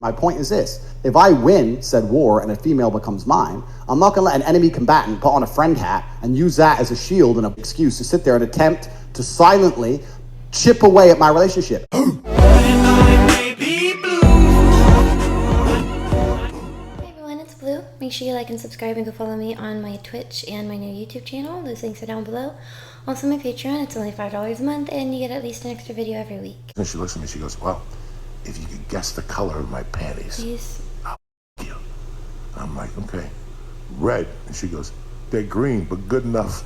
My point is this: if I win said war and a female becomes mine, I'm not going to let an enemy combatant put on a friend hat and use that as a shield and an excuse to sit there and attempt to silently chip away at my relationship. Make sure you like and subscribe and go follow me on my Twitch and my new YouTube channel. Those links are down below. Also my Patreon, it's only $5 a month and you get at least an extra video every week. Then she looks at me, she goes, well, if you could guess the color of my panties, Please. I'll f you. I'm like, okay, red. And she goes, they're green, but good enough.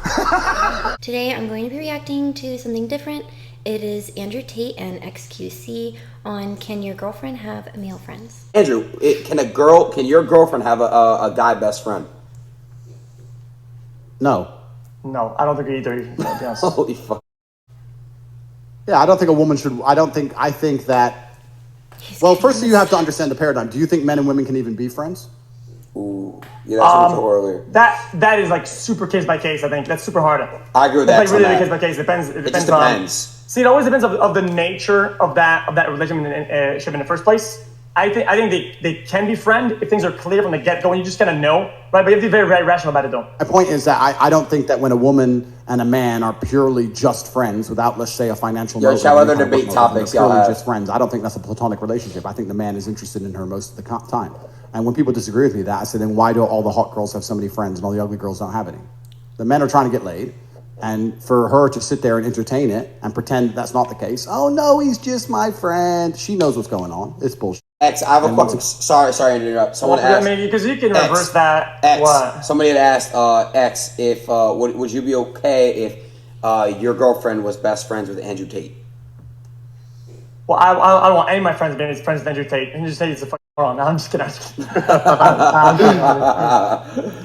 Today I'm going to be reacting to something different. It is Andrew Tate and XQC on Can Your Girlfriend Have Male Friends? Andrew, can your girlfriend have a guy best friend? No. No, I don't think either. Yes. Holy fuck. Yeah, I don't think a woman should. I think that. Well, firstly, you have to understand the paradigm. Do you think men and women can even be friends? Ooh, yeah, that's what we talked earlier. That is like super case by case. I think that's super hard. I agree with that. It's like really case by case. It depends. It just depends. depends. See, it always depends of the nature of that relationship in the first place. I think they can be friends if things are clear from the get-go and you just kind of know, right? But you have to be very, very rational about it, though. My point is that I don't think that when a woman and a man are purely just friends without, let's say, a financial motive, shout out their debate topics, they're purely just friends. I don't think that's a platonic relationship. I think the man is interested in her most of the time. And when people disagree with me that, I say, then why do all the hot girls have so many friends and all the ugly girls don't have any? The men are trying to get laid. And for her to sit there and entertain it and pretend that's not the case, oh no, he's just my friend. She knows what's going on. It's bullshit. X, I have a question. Sorry to interrupt. Someone asked. I mean, because you can reverse that. X. What? Somebody had asked X if would you be okay if your girlfriend was best friends with Andrew Tate? Well, I don't want any of my friends being friends with Andrew Tate. Andrew Tate is a fucking moron. No, I'm just kidding.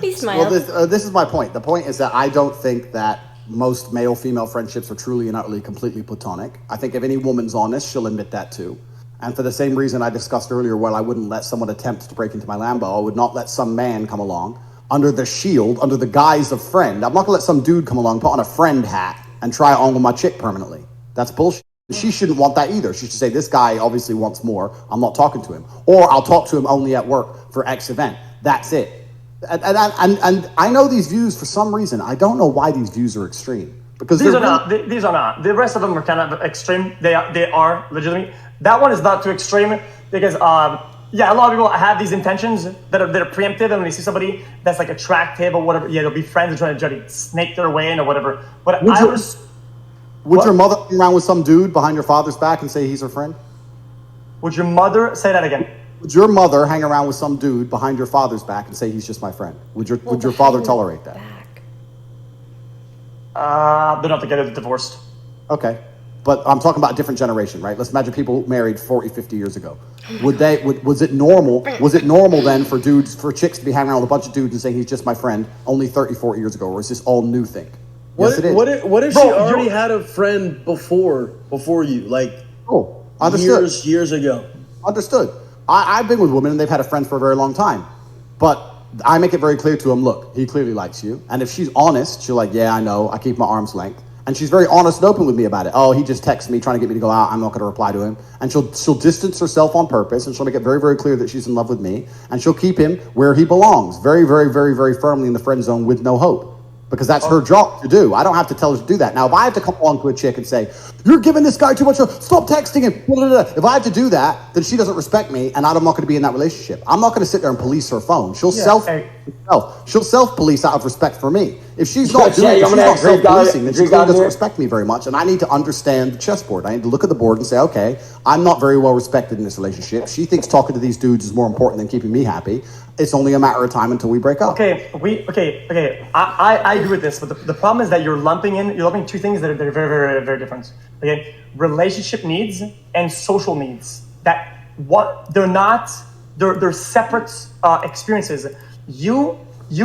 He smiled. Well, this is my point. The point is that I don't think that most male-female friendships are truly and utterly completely platonic. I think if any woman's honest, she'll admit that too. And for the same reason I discussed earlier, while I wouldn't let someone attempt to break into my Lambo, I would not let some man come along under the shield, under the guise of friend. I'm not gonna let some dude come along, put on a friend hat, and try it on with my chick permanently. That's bullshit. She shouldn't want that either. She should say, this guy obviously wants more. I'm not talking to him. Or I'll talk to him only at work for X event. That's it. And I know these views for some reason. I don't know why these views are extreme. Because these are not. These are not. The rest of them are kind of extreme. They are legitimately. That one is not too extreme because yeah, a lot of people have these intentions that are preemptive, and when they see somebody that's like attractive or whatever, yeah, they'll be friends and try to snake their way in or whatever. But would your mother hang around with some dude behind your father's back and say he's her friend? Would your mother say that again? Would your mother hang around with some dude behind your father's back and say he's just my friend? Would your father tolerate that? They're not together, they're divorced. Okay. But I'm talking about a different generation, right? Let's imagine people married 40, 50 years ago. Was it normal then for chicks to be hanging around with a bunch of dudes and saying he's just my friend only 30, 40 years ago? Or is this all new thing? Yes, it is. What if she already had a friend before you? Like, understood. Years ago. Understood. I've been with women and they've had a friend for a very long time. But I make it very clear to them, look, he clearly likes you. And if she's honest, she'll like, yeah, I know. I keep my arm's length. And she's very honest and open with me about it. Oh, he just texts me trying to get me to go out. I'm not going to reply to him. And she'll distance herself on purpose, and she'll make it very, very clear that she's in love with me. And she'll keep him where he belongs, very, very, very, very firmly in the friend zone with no hope. Because that's her job to do. I don't have to tell her to do that. Now, if I have to come along to a chick and say, you're giving this guy too much, stop texting him, blah, blah, blah. If I have to do that, then she doesn't respect me, and I'm not going to be in that relationship. I'm not going to sit there and police her phone. She'll self-police out of respect for me. If she's not doing it, she's not self-policing, then she doesn't respect me very much, and I need to understand the chessboard. I need to look at the board and say, okay, I'm not very well respected in this relationship. She thinks talking to these dudes is more important than keeping me happy. It's only a matter of time until we break up. Okay. I agree with this, but the problem is that you're lumping two things that are very, very, very different. Okay, relationship needs and social needs. They're separate experiences. You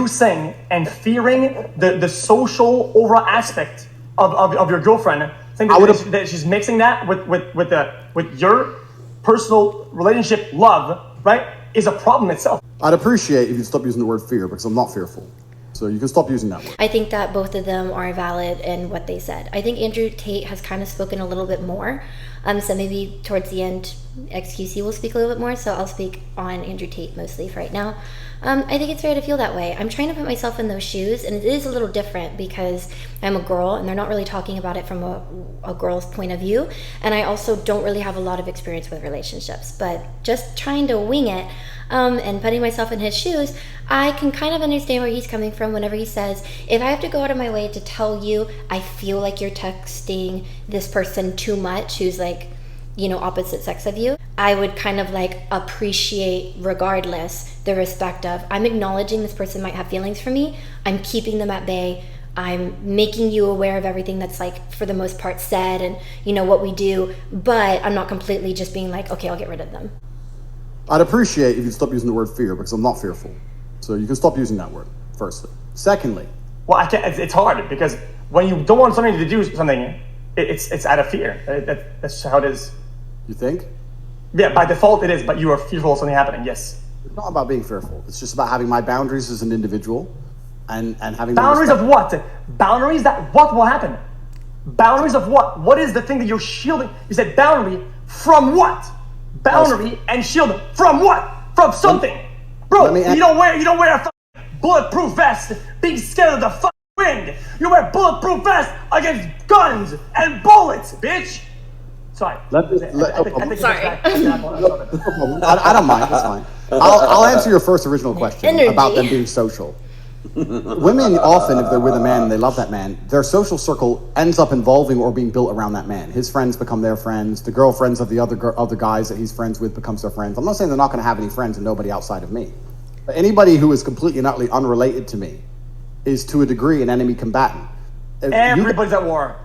saying and fearing the social overall aspect of your girlfriend, saying that she's mixing that with your personal relationship love, right, is a problem itself. I'd appreciate if you stop using the word fear, because I'm not fearful. So you can stop using that word. I think that both of them are valid in what they said. I think Andrew Tate has kind of spoken a little bit more. So maybe towards the end, XQC will speak a little bit more. So I'll speak on Andrew Tate mostly for right now. I think it's fair to feel that way. I'm trying to put myself in those shoes, and it is a little different because I'm a girl, and they're not really talking about it from a girl's point of view. And I also don't really have a lot of experience with relationships, but just trying to wing it and putting myself in his shoes, I can kind of understand where he's coming from whenever he says, if I have to go out of my way to tell you I feel like you're texting this person too much, who's like, you know, opposite sex of you, I would kind of like appreciate, regardless, the respect of, I'm acknowledging this person might have feelings for me, I'm keeping them at bay, I'm making you aware of everything that's like for the most part said and you know what we do, but I'm not completely just being like, okay, I'll get rid of them. I'd appreciate if you stop using the word fear, because I'm not fearful. So you can stop using that word, firstly. Secondly, well, I can't. It's hard because when you don't want somebody to do something, it's out of fear. That's how it is. You think? Yeah, by default it is, but you are fearful of something happening. Yes. It's not about being fearful. It's just about having my boundaries as an individual, and having boundaries of what? Boundaries that what will happen? Boundaries of what? What is the thing that you're shielding? You said boundary from what? Boundary and shield from what? From something, bro. You don't wear a bulletproof vest, being scared of the fucking wind. You wear bulletproof vest against guns and bullets, bitch. Sorry. Sorry. I don't mind. That's fine. I'll answer your first original question about them being social. Women often, if they're with a man and they love that man, their social circle ends up involving or being built around that man. His friends become their friends. The girlfriends of the other guys that he's friends with becomes their friends. I'm not saying they're not going to have any friends and nobody outside of me. But anybody who is completely and utterly unrelated to me is, to a degree, an enemy combatant. Everybody's at war.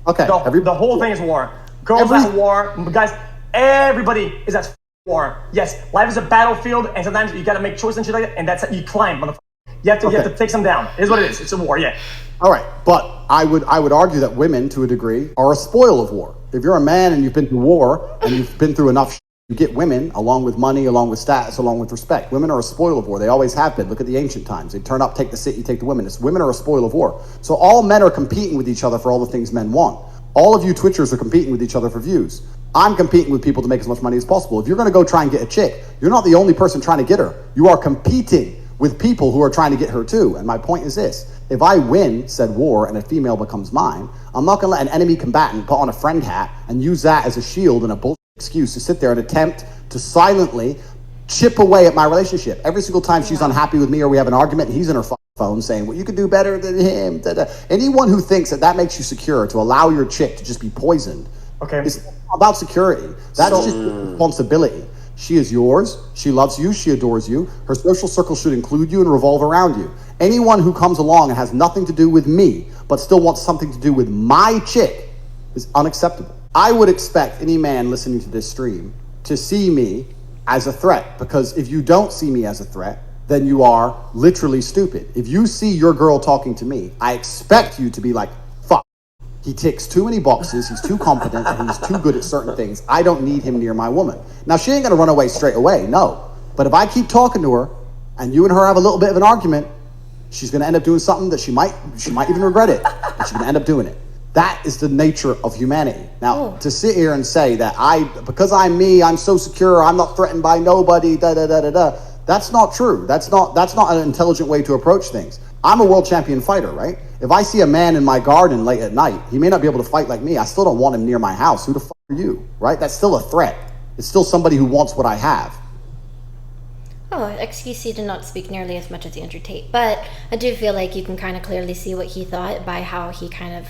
Okay. The whole thing is war. Girls at war. Guys, everybody is at war. Yes, life is a battlefield, and sometimes you got to make choices and shit like that, and that's how you climb, motherfucker. You have to take them down. It is what it is. It's a war, yeah. All right, but I would argue that women, to a degree, are a spoil of war. If you're a man and you've been through war and you've been through enough, you get women along with money, along with status, along with respect. Women are a spoil of war. They always have been. Look at the ancient times. They turn up, take the city, take the women. Women are a spoil of war. So all men are competing with each other for all the things men want. All of you Twitchers are competing with each other for views. I'm competing with people to make as much money as possible. If you're going to go try and get a chick, you're not the only person trying to get her. You are competing with people who are trying to get her too. And my point is this: if I win said war and a female becomes mine, I'm not going to let an enemy combatant put on a friend hat and use that as a shield and a bullshit excuse to sit there and attempt to silently chip away at my relationship. Every single time she's unhappy with me or we have an argument and he's in her phone saying, well, you could do better than him. Da, da. Anyone who thinks that makes you secure to allow your chick to just be poisoned, it's about security. That's just responsibility. She is yours. She loves you. She adores you. Her social circle should include you and revolve around you. Anyone who comes along and has nothing to do with me, but still wants something to do with my chick, is unacceptable. I would expect any man listening to this stream to see me as a threat, because if you don't see me as a threat, then you are literally stupid. If you see your girl talking to me, I expect you to be like, fuck, he ticks too many boxes, he's too competent, and he's too good at certain things. I don't need him near my woman. Now, she ain't gonna run away straight away, no. But if I keep talking to her, and you and her have a little bit of an argument, she's gonna end up doing something that she might even regret it, but she's gonna end up doing it. That is the nature of humanity. Now, to sit here and say that because I'm me, I'm so secure, I'm not threatened by nobody, that's not true. That's not an intelligent way to approach things. I'm a world champion fighter, right? If I see a man in my garden late at night, he may not be able to fight like me. I still don't want him near my house. Who the fuck are you, right? That's still a threat. It's still somebody who wants what I have. Oh, XQC did not speak nearly as much as Andrew Tate, but I do feel like you can kind of clearly see what he thought by how he kind of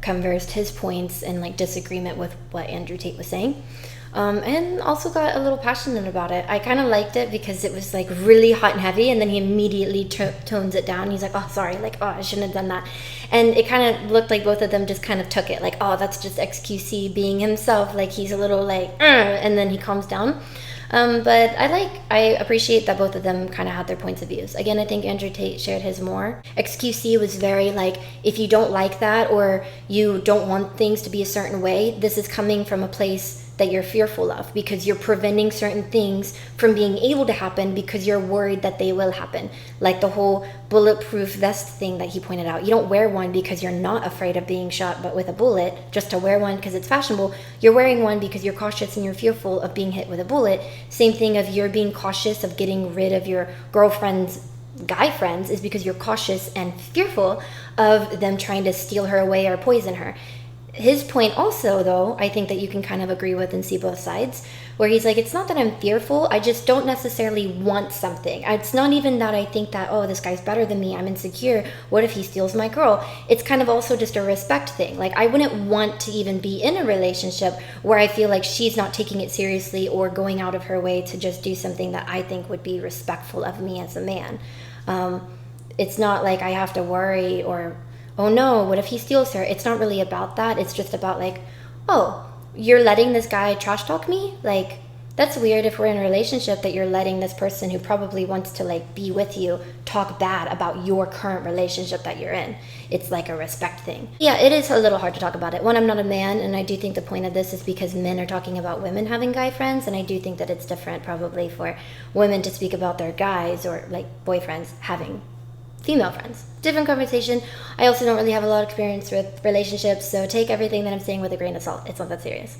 conversed his points in like disagreement with what Andrew Tate was saying. And also got a little passionate about it. I kind of liked it because it was like really hot and heavy, and then he immediately tones it down. He's like, oh, sorry, like, oh, I shouldn't have done that. And it kind of looked like both of them just kind of took it like, oh, that's just XQC being himself, like he's a little like, and then he calms down. But I appreciate that both of them kind of had their points of views. Again, I think Andrew Tate shared his more. XQC was very like, if you don't like that or you don't want things to be a certain way, this is coming from a place that you're fearful of, because you're preventing certain things from being able to happen because you're worried that they will happen. Like the whole bulletproof vest thing that he pointed out. You don't wear one because you're not afraid of being shot but with a bullet, just to wear one because it's fashionable. You're wearing one because you're cautious and you're fearful of being hit with a bullet. Same thing of you're being cautious of getting rid of your girlfriend's guy friends is because you're cautious and fearful of them trying to steal her away or poison her. His point also, though, I think that you can kind of agree with and see both sides, where he's like, it's not that I'm fearful, I just don't necessarily want something. It's not even that I think that, oh, this guy's better than me, I'm insecure, what if he steals my girl? It's kind of also just a respect thing. Like, I wouldn't want to even be in a relationship where I feel like she's not taking it seriously or going out of her way to just do something that I think would be respectful of me as a man. It's not like I have to worry or, oh no, what if he steals her? It's not really about that. It's just about like, oh, you're letting this guy trash talk me? Like, that's weird if we're in a relationship that you're letting this person who probably wants to like be with you talk bad about your current relationship that you're in. It's like a respect thing. Yeah, it is a little hard to talk about it. One, I'm not a man, and I do think the point of this is because men are talking about women having guy friends, and I do think that it's different probably for women to speak about their guys or like boyfriends having female friends. Different conversation. I also don't really have a lot of experience with relationships, so take everything that I'm saying with a grain of salt. It's not that serious.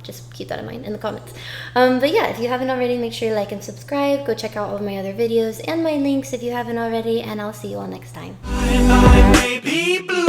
Just keep that in mind in the comments. But yeah, if you haven't already, make sure you like and subscribe. Go check out all of my other videos and my links if you haven't already, and I'll see you all next time. I may be blue.